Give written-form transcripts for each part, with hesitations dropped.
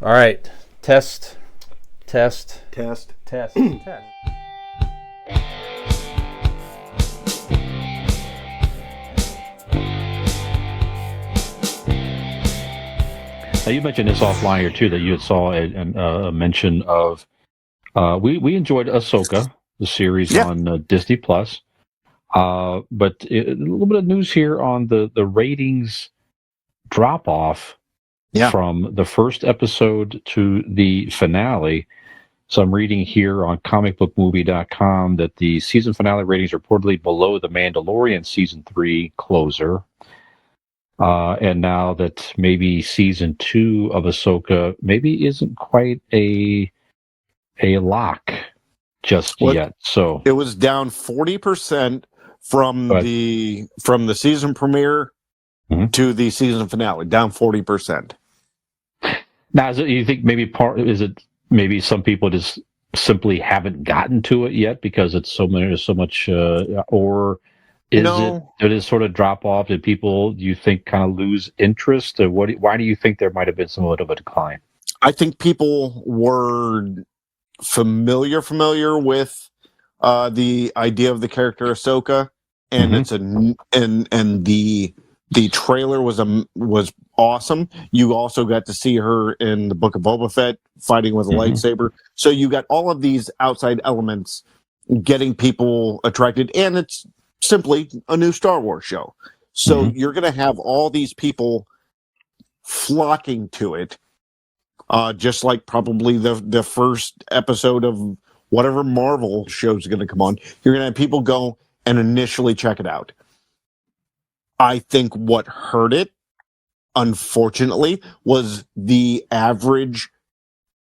All right. Test, test, Test. test, test. Now, you mentioned this offline here too, that you had saw a mention of. We enjoyed Ahsoka, the series Yeah. on Disney Plus, but a little bit of news here on the ratings drop off Yeah. from the first episode to the finale. So I'm reading here on comicbookmovie.com that the season finale ratings are reportedly below the Mandalorian season 3 closer. And now that maybe season 2 of Ahsoka maybe isn't quite a lock just What yet. So, it was down 40% from but the season premiere mhm. to the season finale. Down 40%. Now, you think maybe is it maybe some people just simply haven't gotten to it yet because it's there's so much, or is it No, did it sort of drop off? Did people, do you think, kind of lose interest, or why do you think there might have been somewhat of a decline? I think people were familiar with the idea of the character Ahsoka, and Hmm. it's and the trailer was awesome. You also got to see her in the Book of Boba Fett fighting with a Hmm. lightsaber. So you got all of these outside elements getting people attracted, and it's simply a new Star Wars show. So Hmm. you're going to have all these people flocking to it, just like probably the first episode of whatever Marvel show is going to come on. You're going to have people go and initially check it out. I think what hurt it, unfortunately, was the average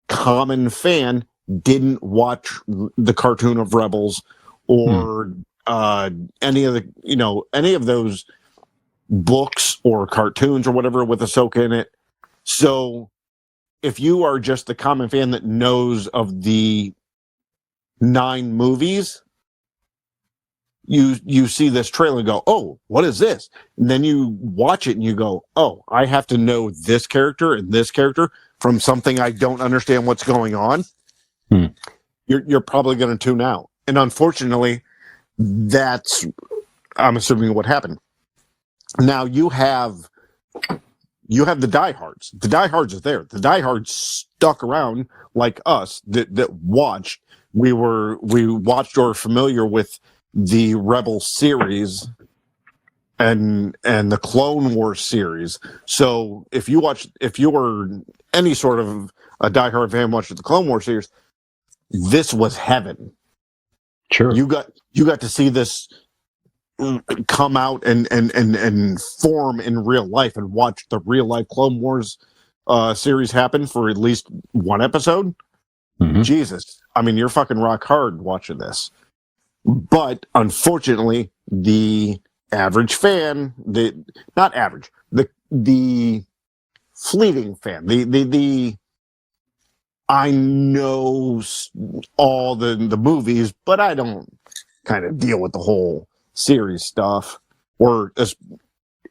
common fan didn't watch the cartoon of Rebels or uh, any of those books or cartoons or whatever with Ahsoka in it. So if you are just the common fan that knows of the 9 movies, you see this trailer and go, oh, what is this? And then you watch it and you go, oh, I have to know this character and this character from something I don't understand what's going on. Hmm. You're probably going to tune out. And unfortunately, that's, I'm assuming, what happened. Now you have the diehards. The diehards are there. The diehards stuck around like us that watched. We watched or were familiar with the Rebel series and the Clone Wars series. So if you were any sort of a diehard fan watching the Clone Wars series, this was heaven. Sure. You got to see this come out and form in real life and watch the real life Clone Wars series happen for at least one episode. Hmm. Jesus, I mean, you're fucking rock hard watching this. But unfortunately, the average fan, the not average, the fleeting fan, the I know all the movies, but I don't kind of deal with the whole series stuff, or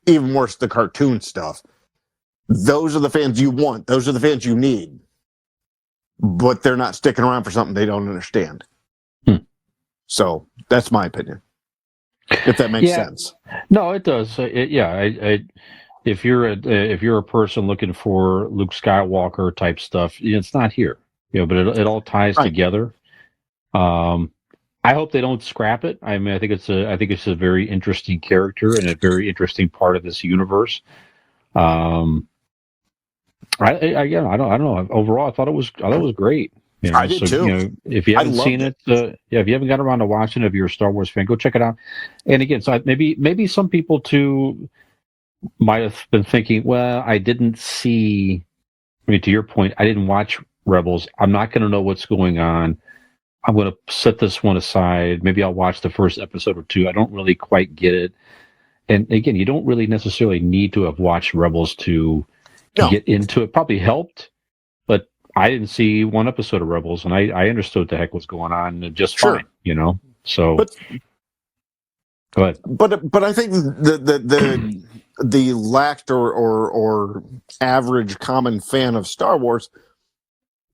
even worse, the cartoon stuff. Those are the fans you want. Those are the fans you need. But they're not sticking around for something they don't understand. Hmm. So that's my opinion. If that makes Yeah. sense. No, it does. Yeah. If you're a person looking for Luke Skywalker type stuff, it's not here. But it all ties Right. together. Um, I hope they don't scrap it. I mean, I think it's a very interesting character and a very interesting part of this universe. Um, again, I don't know. Overall, I thought it was great. I did So too. if you I haven't seen loved it, it. yeah, if you haven't got around to watching it, if you're a Star Wars fan, go check it out. And again, so maybe some people too might have been thinking, well, I didn't see. I mean, to your point, I didn't watch Rebels. I'm not going to know what's going on. I'm going to set this one aside. Maybe I'll watch the first episode or two. I don't really quite get it. And again, you don't really necessarily need to have watched Rebels to No. get into it. Probably helped, but I didn't see one episode of Rebels, and I understood what the heck was going on just fine. Sure. So But go ahead. but I think the lacked or average common fan of Star Wars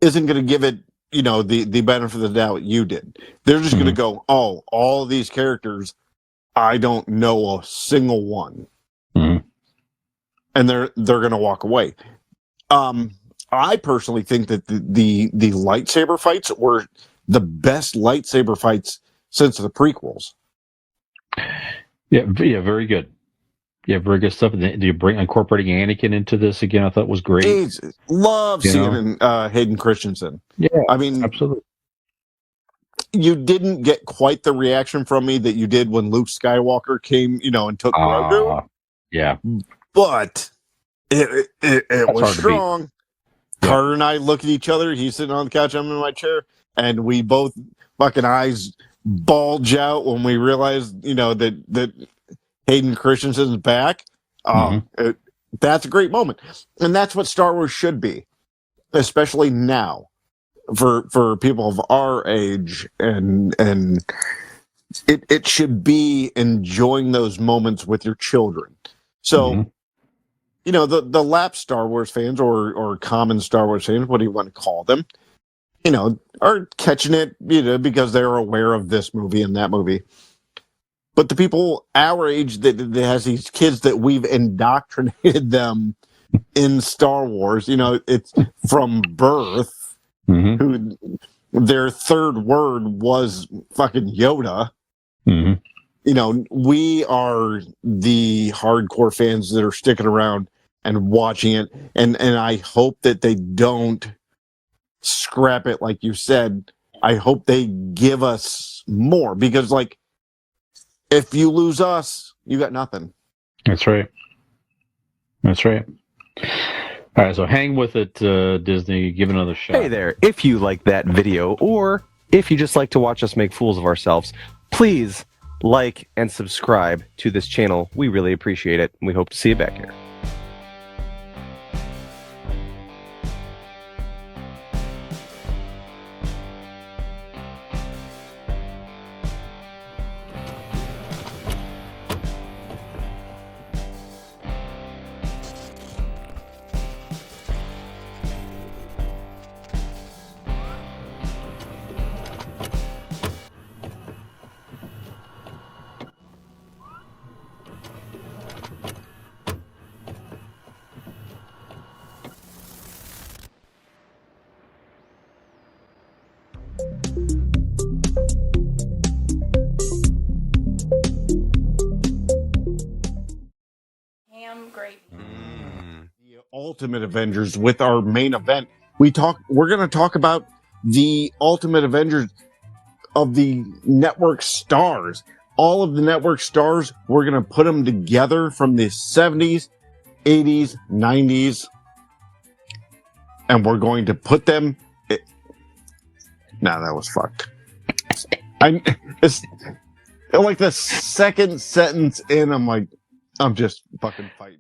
isn't going to give it, the benefit of the doubt you did. They're just going to go, oh, all these characters, I don't know a single one. Mm-hmm. And they're going to walk away. I personally think that the lightsaber fights were the best lightsaber fights since the prequels. Yeah, very good. Yeah, very good stuff. Do you bring incorporating Anakin into this again? I thought was great. Jeez, love seeing Hayden Christensen. Yeah, I mean, absolutely. You didn't get quite the reaction from me that you did when Luke Skywalker came, and took Grogu. Yeah, but it was strong. Yeah. Carter and I look at each other. He's sitting on the couch. I'm in my chair, and we both fucking eyes bulge out when we realize, that Hayden Christensen's back. That's a great moment, and that's what Star Wars should be, especially now for people of our age, and it should be enjoying those moments with your children. So, the lap Star Wars fans or common Star Wars fans, what do you want to call them, are catching it, because they're aware of this movie and that movie. But the people our age that has these kids that we've indoctrinated them in Star Wars, it's from birth, who their third word was fucking Yoda. We are the hardcore fans that are sticking around and watching it, and I hope that they don't scrap it, like you said. I hope they give us more, because, like, if you lose us, you got nothing. That's right. All right, so hang with it, Disney. Give it another shot. Hey there, if you like that video, or if you just like to watch us make fools of ourselves, please like and subscribe to this channel. We really appreciate it, and we hope to see you back here. The Ultimate Avengers with our main event. We're going to talk about the Ultimate Avengers of the network stars. All of the network stars, we're going to put them together from the 70s, 80s, 90s, and we're going to put them. That was fucked. It's like the second sentence in, I'm like, I'm just fucking fighting.